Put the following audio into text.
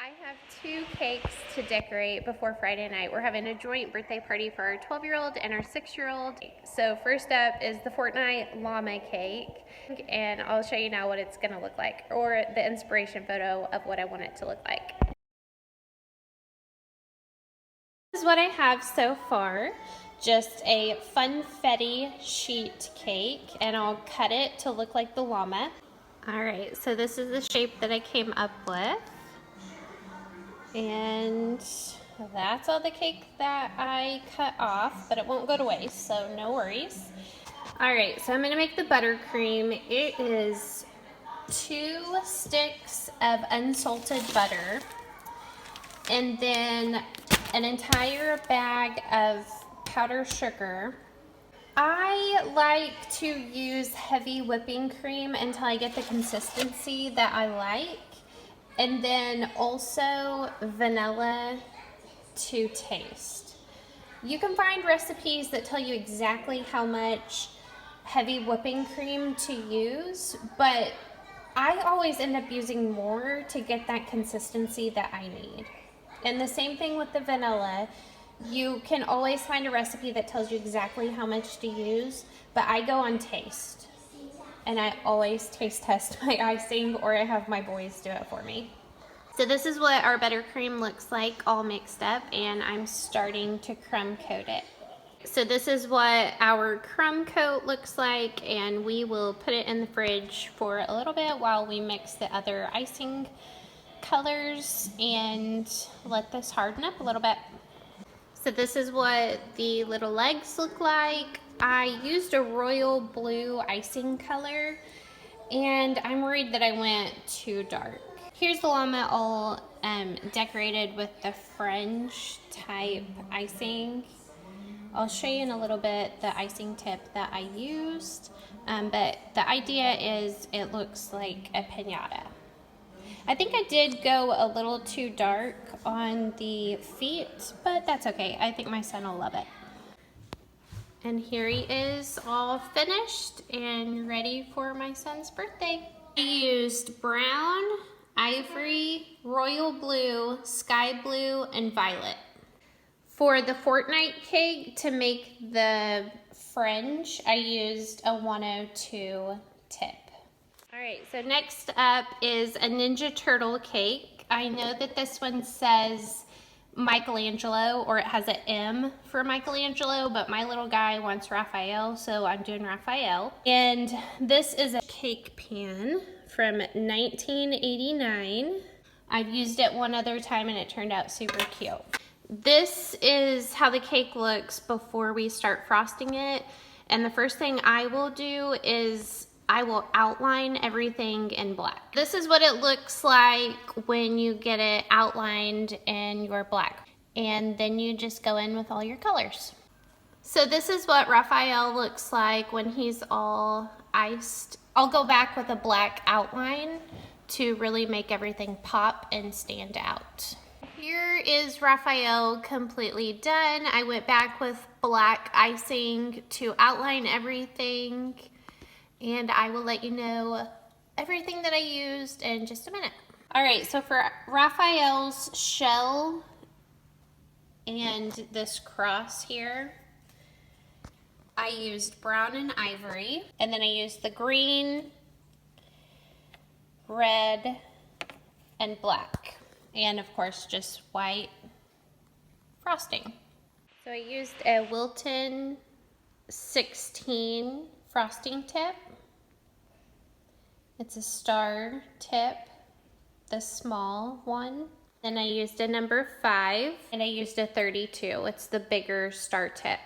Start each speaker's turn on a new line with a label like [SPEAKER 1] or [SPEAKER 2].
[SPEAKER 1] I have 2 cakes to decorate before Friday night. We're having a joint birthday party for our 12-year-old and our 6-year-old. So first up is the Fortnite Llama Cake, and I'll show you now what it's gonna look like, or the inspiration photo of what I want it to look like. This is what I have so far. Just a funfetti sheet cake, and I'll cut it to look like the llama. Alright, so this is the shape that I came up with. And that's all the cake that I cut off, but it won't go to waste, so no worries. Alright, so I'm going to make the buttercream. It is 2 sticks of unsalted butter, and then an entire bag of powdered sugar. I like to use heavy whipping cream until I get the consistency that I like. And then also vanilla to taste. You can find recipes that tell you exactly how much heavy whipping cream to use, but I always end up using more to get that consistency that I need. And the same thing with the vanilla. You can always find a recipe that tells you exactly how much to use, but I go on taste. And I always taste test my icing, or I have my boys do it for me. So this is what our buttercream looks like all mixed up, and I'm starting to crumb coat it. So this is what our crumb coat looks like, and we will put it in the fridge for a little bit while we mix the other icing colors and let this harden up a little bit. So this is what the little legs look like. I used a royal blue icing color, and I'm worried that I went too dark. Here's the llama all decorated with the French type icing. I'll show you in a little bit the icing tip that I used, but the idea is it looks like a piñata. I think I did go a little too dark on the feet, but that's okay. I think my son will love it. And here he is all finished and ready for my son's birthday. I used brown, ivory, royal blue, sky blue, and violet. For the Fortnite cake, to make the fringe, I used a 102 tip. Alright, so next up is a Ninja Turtle cake. I know that this one says Michelangelo, or it has an M for Michelangelo, but my little guy wants Raphael, so I'm doing Raphael. And this is a cake pan from 1989. I've used it one other time and it turned out super cute. This is how the cake looks before we start frosting it. And the first thing I will do is I will outline everything in black. This is what it looks like when you get it outlined in your black. And then you just go in with all your colors. So this is what Raphael looks like when he's all iced. I'll go back with a black outline to really make everything pop and stand out. Here is Raphael completely done. I went back with black icing to outline everything, and I will let you know everything that I used in just a minute. All right, so for Raphael's shell and this cross here, I used brown and ivory, and then I used the green, red, and black, and of course just white frosting. So I used a Wilton 16 frosting tip. It's a star tip, the small one. Then I used a number 5, and I used a 32. It's the bigger star tip.